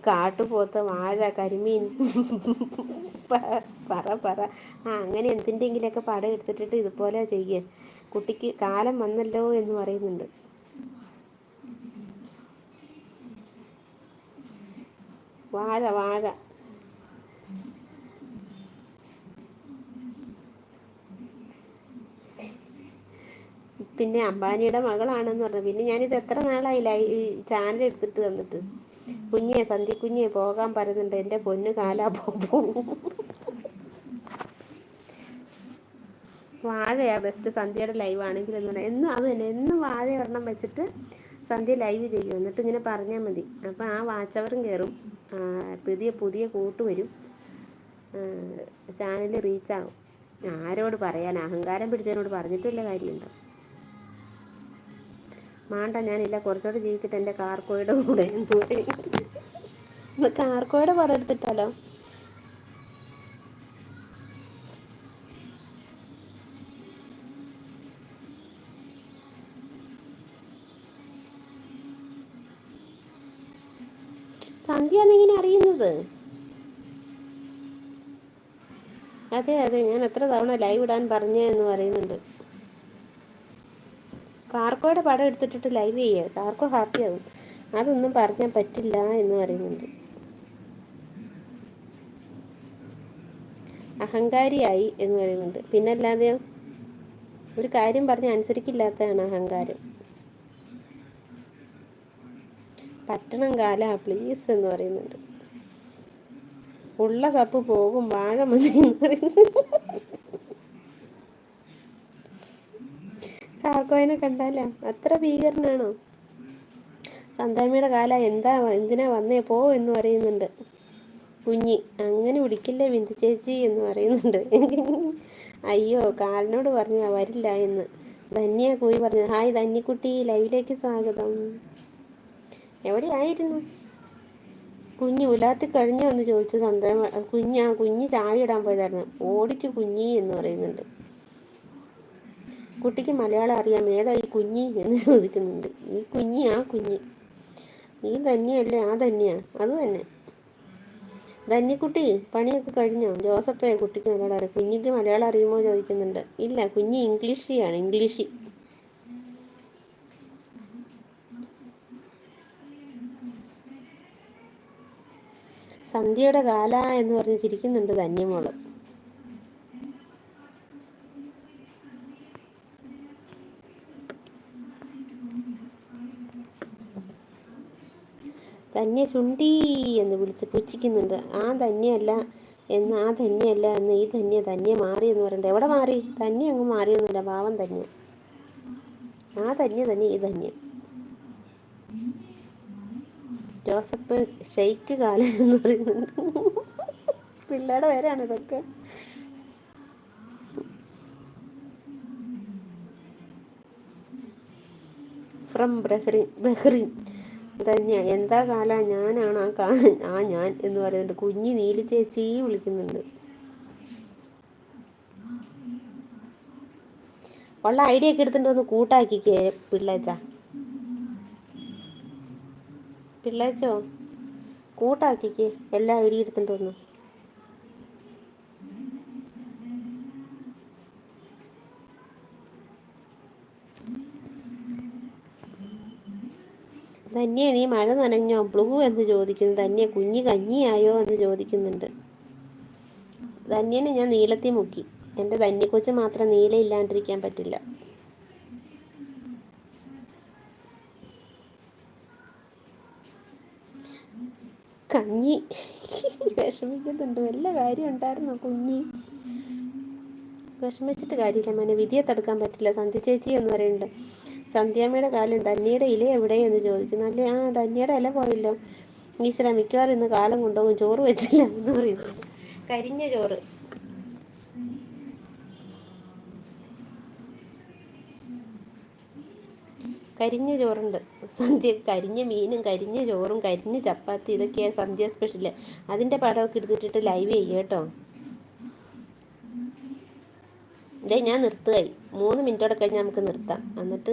കാട്ടുപോത്ത, വാഴ, കരിമീൻ, പറ അങ്ങനെ എന്തിൻ്റെങ്കിലൊക്കെ പടം എടുത്തിട്ടിട്ട് ഇതുപോലെ ചെയ്യേ. കുട്ടിക്ക് കാലം വന്നല്ലോ എന്ന് പറയുന്നുണ്ട്. വാഴ വാഴ പിന്നെ അംബാനിയുടെ മകളാണെന്ന് പറഞ്ഞു. പിന്നെ ഞാനിത് എത്ര നാളായില്ല ഈ ചാനൽ എടുത്തിട്ട് തന്നിട്ട്. കുഞ്ഞെ, സന്ധ്യ കുഞ്ഞെ പോകാൻ പറയുന്നുണ്ട്. എൻ്റെ പൊന്ന് കാലാ പോകും. വാഴയാ ബെസ്റ്റ് സന്ധ്യയുടെ ലൈവ് ആണെങ്കിൽ എന്ന് പറഞ്ഞാൽ എന്നും അത് തന്നെ. എന്നും വാഴ ഒരെണ്ണം വെച്ചിട്ട് സന്ധ്യ ലൈവ് ചെയ്യും. എന്നിട്ട് ഇങ്ങനെ പറഞ്ഞാൽ മതി. അപ്പോൾ ആ വാച്ചവറും കയറും, പുതിയ പുതിയ കൂട്ട് വരും, ചാനൽ റീച്ചാകും. ആരോട് പറയാൻ, അഹങ്കാരം പിടിച്ചതിനോട് പറഞ്ഞിട്ടില്ല കാര്യമുണ്ടോ. മാണ്ട, ഞാനില്ല, കുറച്ചുകൂടെ ജീവിക്കട്ടെ എൻ്റെ കാർക്കോയുടെ കൂടെ എന്ന് പറയും. കാർക്കോയുടെ പടം എടുത്തിട്ടാലോ. സന്ധ്യ എന്നിങ്ങനെ അറിയുന്നത്? അതെ അതെ, ഞാൻ എത്ര തവണ ലൈവ് ഇടാൻ പറഞ്ഞു എന്ന് പറയുന്നുണ്ട്. കാർക്കോയുടെ പടം എടുത്തിട്ടിട്ട് ലൈവ് ചെയ്യുക, കാർക്കോ ഹാപ്പിയാകും. അതൊന്നും പറഞ്ഞാൽ പറ്റില്ല എന്ന് പറയുന്നുണ്ട്. അഹങ്കാരിയായി എന്ന് പറയുന്നുണ്ട്. പിന്നല്ലാതെയോ, ഒരു കാര്യം പറഞ്ഞ് അനുസരിക്കില്ലാത്തതാണ് അഹങ്കാരം. പട്ടണം കാല പ്ലീസ് എന്ന് പറയുന്നുണ്ട്. ഉള്ള കപ്പ് പോകും, വാഴ മതി എന്ന് പറയുന്നത്. കാർക്കോയിനെ കണ്ടാലോ അത്ര ഭീകരനാണോ? സന്താമിയുടെ കാല എന്തിനാ വന്നേ പോ എന്ന് പറയുന്നുണ്ട്. കുഞ്ഞി, അങ്ങനെ വിളിക്കില്ലേ ബിന്ദു ചേച്ചി എന്ന് പറയുന്നുണ്ട്. അയ്യോ, കാലിനോട് പറഞ്ഞാ വരില്ല എന്ന്. ധന്യ പോയി പറഞ്ഞു. ഹായ് ധന്യക്കുട്ടി, ലൈവിലേക്ക് സ്വാഗതം. എവിടെയായിരുന്നു കുഞ്ഞ്? ഉലാത്തി കഴിഞ്ഞോ എന്ന് ചോദിച്ചു സന്താമ. കുഞ്ഞ് ചായ ഇടാൻ പോയതായിരുന്നു. ഓടിക്ക് കുഞ്ഞി എന്ന് പറയുന്നുണ്ട്. കുട്ടിക്ക് മലയാളം അറിയാം, ഏതാ ഈ കുഞ്ഞി എന്ന് ചോദിക്കുന്നുണ്ട്. ഈ കുഞ്ഞി, ആ കുഞ്ഞി, നീ തന്നെയല്ലേ? ആ തന്നെയാ, അത് തന്നെ. ധന്യക്കുട്ടി, പണിയൊക്കെ കഴിഞ്ഞോ? ജോസഫേ, കുട്ടിക്ക് മലയാളം അറിയാം. കുഞ്ഞിക്ക് മലയാളം അറിയുമോ ചോദിക്കുന്നുണ്ട്. ഇല്ല, കുഞ്ഞി ഇംഗ്ലീഷിയാണ്, ഇംഗ്ലീഷ്. സന്ധ്യയുടെ കാല എന്ന് പറഞ്ഞ് ചിരിക്കുന്നുണ്ട് ധന്യമോള്. ധന്യ ചുണ്ടി എന്ന് വിളിച്ച് പുച്ഛിക്കുന്നുണ്ട്. ആ ധന്യല്ല എന്ന്, ആ ധന്യല്ല എന്ന്, ഈ ധന്യ മാറി എന്ന് പറയണ്ട. എവിടെ മാറി? ധന്യ അങ്ങ് മാറിയൊന്നുമില്ല, പാവം ധന്യ. ആ ധന്യ ഈ ധന്യ. ജോസഫ് ഷെയ്ക്ക് കാലൻ എന്ന് പറയുന്നുണ്ട്. പിള്ളേരുടെ പേരാണ് ഇതൊക്കെ. From Bahrain. ധന്യ, എന്താ കാല? ഞാനാണ് ആ ഞാൻ എന്ന് പറയുന്നുണ്ട്. കുഞ്ഞി നീലി ചേച്ചി വിളിക്കുന്നുണ്ട്. ഉള്ള ഐഡിയ ഒക്കെ എടുത്തിട്ട് ഒന്ന് കൂട്ടാക്കിക്കേ പിള്ളേച്ചോ, കൂട്ടാക്കിക്കേ എല്ലാ ഐഡിയ എടുത്തിട്ട് ഒന്ന്. ധന്യ, നീ മഴ നനഞ്ഞോ? ബ്ലൂ എന്ന് ചോദിക്കുന്നു ധന്യ. കുഞ്ഞ് കഞ്ഞിയായോ എന്ന് ചോദിക്കുന്നുണ്ട്. ധന്യനെ ഞാൻ നീലത്തിൽ മുക്കി. എൻ്റെ ധന്യക്കൊച്ച് മാത്രം നീല ഇല്ലാണ്ടിരിക്കാൻ പറ്റില്ല. കഞ്ഞി വിഷമിക്കുന്നുണ്ട്. വല്ല കാര്യം ഉണ്ടായിരുന്നോ കുഞ്ഞി? വിഷമിച്ചിട്ട് കാര്യമില്ല മോനെ, വിധിയെ തടുക്കാൻ പറ്റില്ല. സന്ധ്യ ചേച്ചി എന്ന് പറയുന്നുണ്ട്. സന്ധ്യാമ്മയുടെ കാലം ധന്യയുടെ ഇല എവിടെ എന്ന് ചോദിക്കുന്നു. അല്ലേ, ആ ധന്യയുടെ ഇല പോയല്ലോ. ഈശ്വര, മിക്കവാറും ഇന്ന് കാലം കൊണ്ടുപോകും. ചോറ് വെച്ചില്ല എന്ന് പറയുന്നത്. കരിഞ്ഞ ചോറ്. കരിഞ്ഞ ചോറുണ്ട് സന്ധ്യ. കരിഞ്ഞ മീനും കരിഞ്ഞ ചോറും കരിഞ്ഞ ചപ്പാത്തി, ഇതൊക്കെയാണ് സന്ധ്യ സ്പെഷ്യല്. അതിൻ്റെ പടമൊക്കെ എടുത്തിട്ടിട്ട് ലൈവ് ചെയ്യുക കേട്ടോ. ഞാൻ നിർത്തുകയായി. 3 മിനിറ്റോടെ കഴിഞ്ഞ് നമുക്ക് നിർത്താം. എന്നിട്ട്